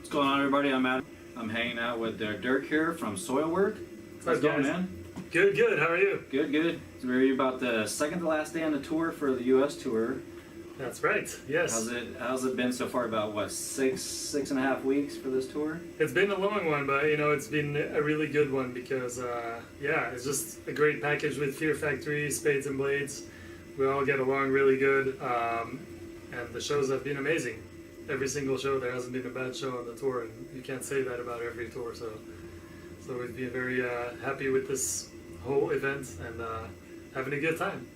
What's going on, everybody? I'm hanging out with Dirk here from Soilwork. How's it going, man? Good, good. How are you? Good, good. So we're about the second to last day on the tour for the U.S. tour. That's right. Yes. How's it been so far? About what, six and a half weeks for this tour? It's been a long one, but it's been a really good one because yeah, it's just a great package with Fear Factory, Spades and Blades. We all get along really good, and the shows have been amazing. Every single show, there hasn't been a bad show on the tour, and you can't say that about every tour. So we've been very happy with this whole event and having a good time.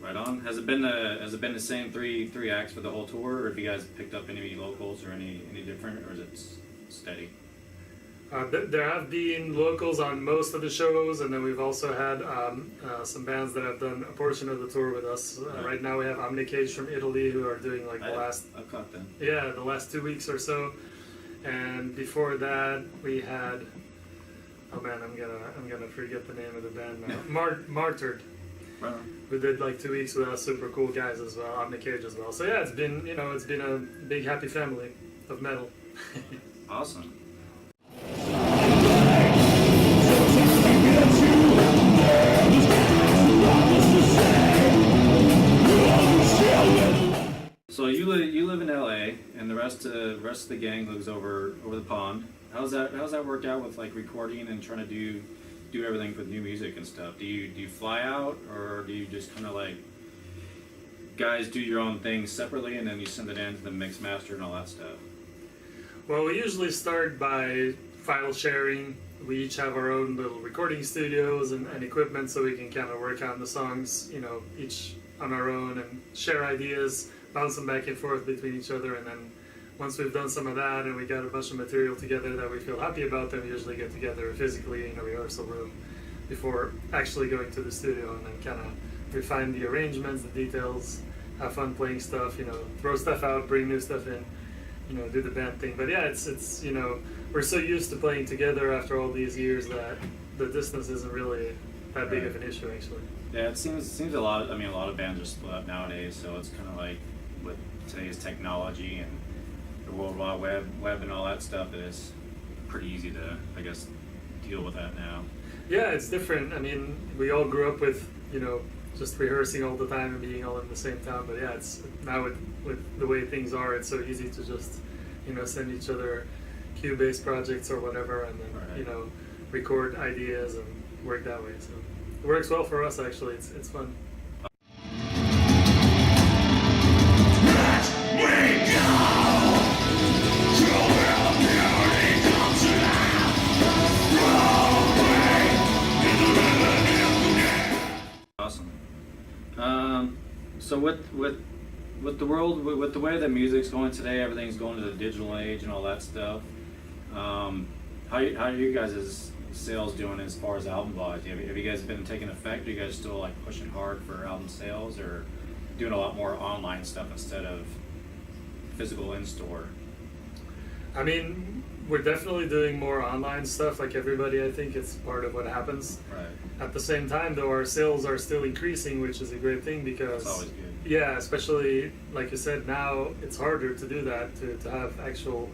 Right on. Has it been the same three acts for the whole tour, or have you guys picked up any locals or any different, or is it steady? There have been locals on most of the shows, and then we've also had some bands that have done a portion of the tour with us. Right now we have Omnicage from Italy, who are doing like I've caught them. Yeah, the last 2 weeks or so. And before that we had, oh man, I'm gonna forget the name of the band now. Martyred. Right. We did like 2 weeks with us, super cool guys as well, Omnicage as well. So yeah, it's been a big happy family of metal. Awesome. So you live in LA, and the rest of the gang lives over the pond. How's that worked out with like recording and trying to do everything for the new music and stuff? Do you fly out, or do you just kind of like guys do your own thing separately and then you send it in to the mix master and all that stuff? Well, we usually start by file sharing. We each have our own little recording studios and equipment, so we can kind of work on the songs, each on our own and share ideas, bounce them back and forth between each other. And then once we've done some of that and we got a bunch of material together that we feel happy about, then we usually get together physically in a rehearsal room before actually going to the studio, and then kind of refine the arrangements, the details, have fun playing stuff, throw stuff out, bring new stuff in, do the band thing. But yeah, it's we're so used to playing together after all these years that the distance isn't really that big of an issue, actually. Yeah, it seems a lot. I mean, a lot of bands are split up nowadays, so it's kind of like with today's technology and the World Wide Web and all that stuff, it is pretty easy to, I guess, deal with that now. Yeah, it's different. I mean, we all grew up with just rehearsing all the time and being all in the same town. But yeah, it's now with the way things are, it's so easy to just send each other cue-based projects or whatever, and then record ideas and work that way. So it works well for us, actually. It's fun. Awesome. So with the world, with the way that music's going today, everything's going to the digital age and all that stuff. How are you guys' sales doing as far as album buys? Have you guys been taking effect? Are you guys still like pushing hard for album sales, or doing a lot more online stuff instead of physical in-store? I mean, we're definitely doing more online stuff like everybody. I think it's part of what happens. Right. At the same time, though, our sales are still increasing, which is a great thing because that's always good. Yeah, especially like you said, now it's harder to do that, to have actual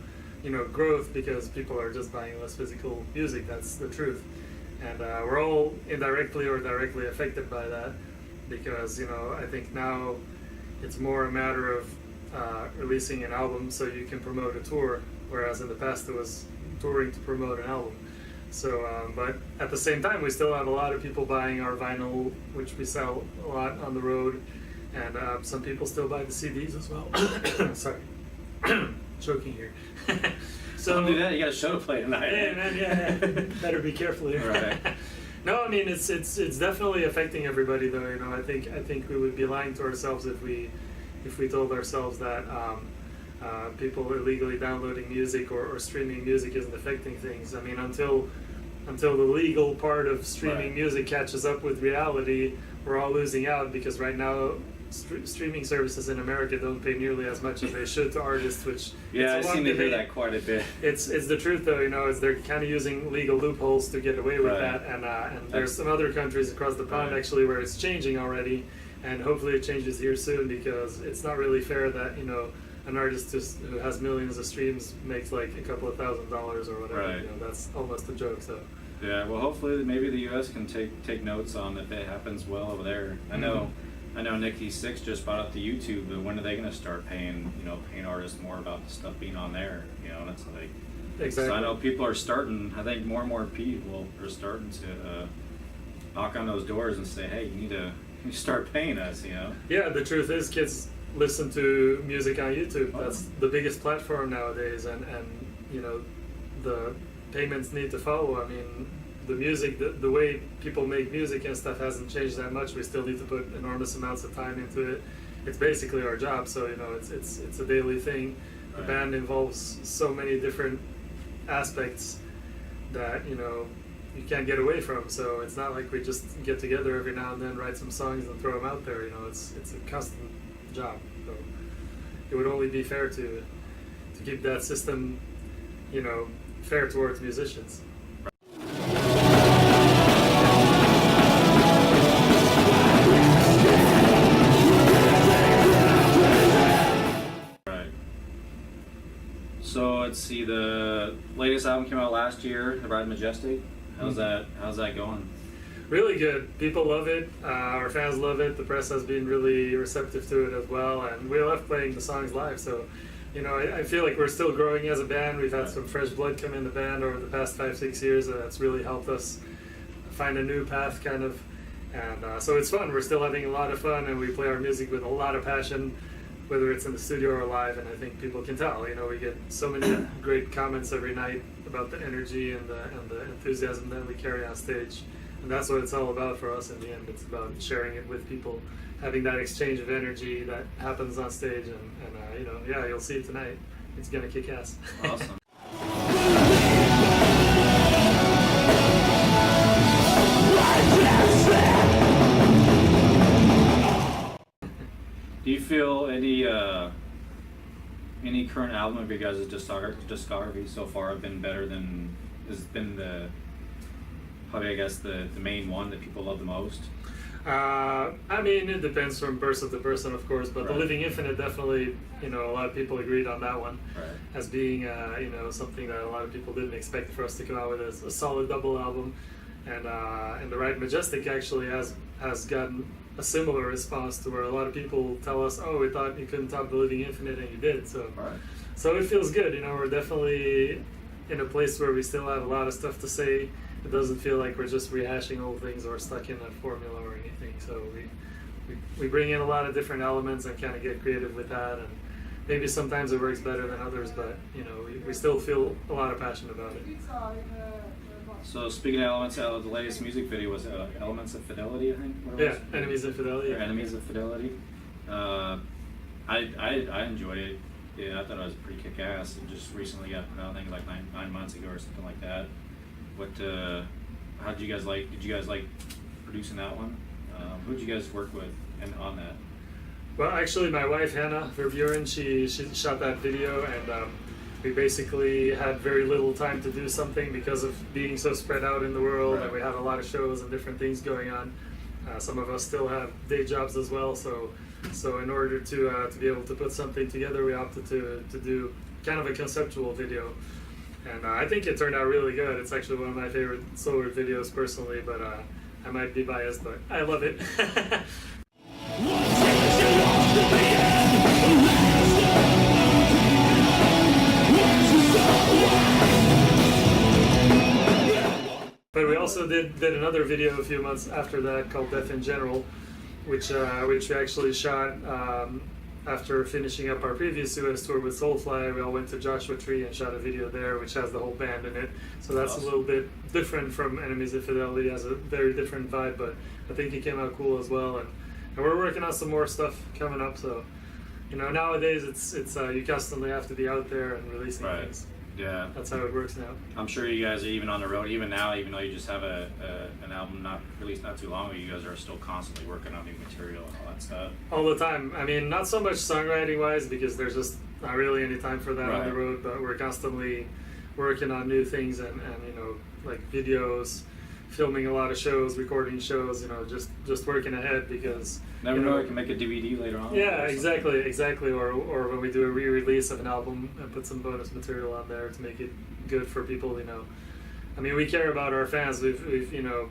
growth, because people are just buying less physical music. That's the truth. And we're all indirectly or directly affected by that, because I think now it's more a matter of releasing an album so you can promote a tour, whereas in the past it was touring to promote an album. So but at the same time, we still have a lot of people buying our vinyl, which we sell a lot on the road, and some people still buy the CDs as well. Sorry. Choking here. So don't do that. You got a show to play tonight. Yeah, man. Yeah. Better be careful here. Right. No, I mean it's definitely affecting everybody, though. I think we would be lying to ourselves if we told ourselves that people illegally downloading music or streaming music isn't affecting things. I mean, until the legal part of streaming music catches up with reality, we're all losing out, because right now streaming services in America don't pay nearly as much as they should to artists, which Yeah, I it's a long seem to hear debate. that quite a bit. It's the truth though, you know, is they're kind of using legal loopholes to get away with Right. that, and there's some other countries across the pond Right. actually where it's changing already, and hopefully it changes here soon, because it's not really fair that, you know, an artist who has millions of streams makes like a couple of $1,000s or whatever. Right. You know, that's almost a joke. So Yeah, well, hopefully maybe the U.S. can take notes on if it happens well over there. I know Nicki Six just brought up the YouTube, but when are they going to start paying artists more about the stuff being on there? You know, and it's like, exactly. so I know people are starting. I think more and more people are starting to knock on those doors and say, hey, you need to start paying us. You know. Yeah, the truth is, kids listen to music on YouTube. That's the biggest platform nowadays, and you know, the payments need to follow. I mean, the music, the way people make music and stuff hasn't changed that much. We still need to put enormous amounts of time into it. It's basically our job, so you know, it's a daily thing. The Right. band involves so many different aspects that, you know, you can't get away from. So it's not like we just get together every now and then, write some songs and throw them out there. You know, it's a constant job. So it would only be fair to keep that system, you know, fair towards musicians. Right. So let's see. The latest album came out last year, the Ride Majestic. How's that going? Really good. People love it. Our fans love it. The press has been really receptive to it as well, and we love playing the songs live. So, you know, I feel like we're still growing as a band. We've had some fresh blood come in the band over the past 5-6 years, and that's really helped us find a new path, kind of. And so it's fun. We're still having a lot of fun, and we play our music with a lot of passion, whether it's in the studio or live. And I think people can tell. You know, we get so many great comments every night about the energy and the enthusiasm that we carry on stage. And that's what it's all about for us in the end. It's about sharing it with people, having that exchange of energy that happens on stage. And you know, yeah, you'll see it tonight. It's going to kick ass. Awesome. Do you feel any current album of your guys' discography so far have been better than has been probably I guess the main one that people love the most? I mean, it depends from person to person, of course, but Right. The Living Infinite definitely, you know, a lot of people agreed on that one Right. as being, you know, something that a lot of people didn't expect for us to come out with as a solid double album. And the Ride Majestic actually has gotten a similar response to where a lot of people tell us, oh, we thought you couldn't top The Living Infinite, and you did. So, Right. so it feels good. You know, we're definitely in a place where we still have a lot of stuff to say. It doesn't feel like we're just rehashing old things or stuck in a formula or anything. So we bring in a lot of different elements and kind of get creative with that. And maybe sometimes it works better than others, but you know, we still feel a lot of passion about it. So speaking of elements, the latest music video was Elements of Fidelity, I think. What it Yeah, was? Enemies of Fidelity. Or Enemies of Fidelity. I enjoyed it. Yeah, I thought it was pretty kick-ass. It just recently got put out, I think like nine months ago or something like that. What? How did you guys like? Did you guys like producing that one? Who did you guys work with on that? Well, actually, my wife Hannah Verbeuren, she shot that video, and we basically had very little time to do something because of being so spread out in the world, Right. and we had a lot of shows and different things going on. Some of us still have day jobs as well, so in order to be able to put something together, we opted to do kind of a conceptual video. And I think it turned out really good. It's actually one of my favorite Soilwork videos personally, but I might be biased, but I love it. But we also did another video a few months after that called Death in General, which we actually shot after finishing up our previous US tour with Soulfly. We all went to Joshua Tree and shot a video there, which has the whole band in it. So that's Awesome. a little bit different from Enemies of Fidelity. It has a very different vibe, but I think it came out cool as well. And we're working on some more stuff coming up. So, you know, nowadays it's you constantly have to be out there and releasing Right. things. Yeah. That's how it works now. I'm sure you guys are even on the road, even now, even though you just have an album not released not too long ago, you guys are still constantly working on new material and all that stuff. All the time. I mean, not so much songwriting wise because there's just not really any time for that on the Right. road, but we're constantly working on new things and you know, like videos, filming a lot of shows, recording shows, you know, just working ahead because Never you know, I can make a DVD later on. yeah, or exactly. Or when we do a re-release of an album and put some bonus material on there to make it good for people, you know. I mean, we care about our fans. We've you know,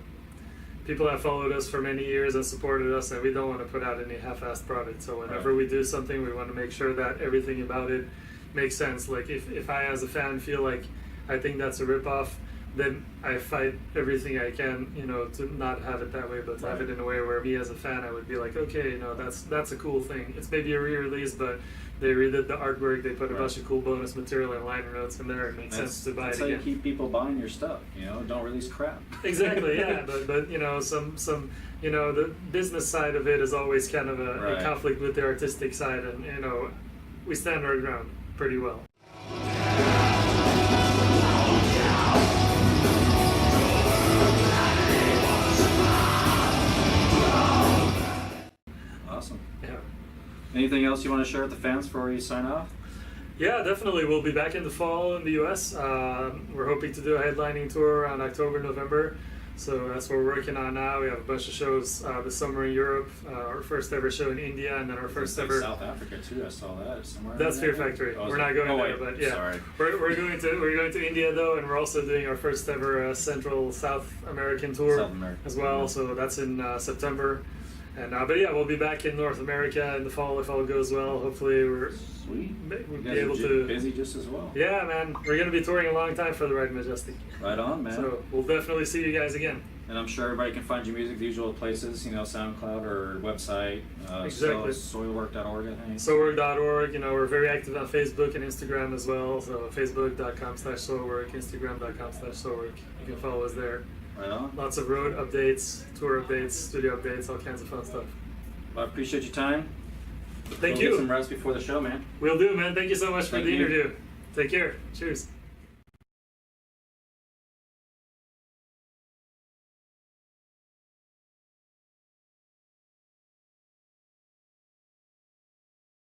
people have followed us for many years and supported us, and we don't want to put out any half-assed product. So whenever Right. we do something, we want to make sure that everything about it makes sense. Like if I, as a fan, feel like I think that's a ripoff, then I fight everything I can, you know, to not have it that way, but to have it in a way where me as a fan, I would be like, okay, you know, that's a cool thing. It's maybe a re-release, but they redid the artwork, they put a Right. bunch of cool bonus material and liner notes in there. It makes sense to buy That's it how you again. keep people buying your stuff. You know, don't release crap. Exactly, yeah, but you know, some you know, the business side of it is always kind of a Right. conflict with the artistic side, and you know, we stand our ground pretty well. Awesome. Yeah. Anything else you want to share with the fans before you sign off? Yeah, definitely. We'll be back in the fall in the U.S. We're hoping to do a headlining tour around October, November. So that's what we're working on now. We have a bunch of shows this summer in Europe. Our first ever show in India, and then our first Like ever. South Africa too. I saw that somewhere. That's in Fear there. Factory. Oh, is We're it? not going oh, there, wait. but yeah, Sorry. we're going to India though, and we're also doing our first ever Central South American tour South America. as well. Yeah. So that's in September. And but yeah, we'll be back in North America in the fall if all goes well. Hopefully we'll Sweet. be You guys able are to. busy just as well. Yeah, man, we're gonna be touring a long time for the Ride Majestic. Right on, man. So we'll definitely see you guys again. And I'm sure everybody can find your music the usual places, you know, SoundCloud or website. Exactly. Soilwork.org, I think. Soilwork.org, you know, we're very active on Facebook and Instagram as well. So facebook.com/soilwork, instagram.com/soilwork. You can follow us there. Right on. Lots of road updates, tour updates, studio updates, all kinds of fun stuff. Well, I appreciate your time. Thank Go you. Get some rest before the show, man. Will do, man. Thank you so much for Thank the you. interview. Take care. Cheers.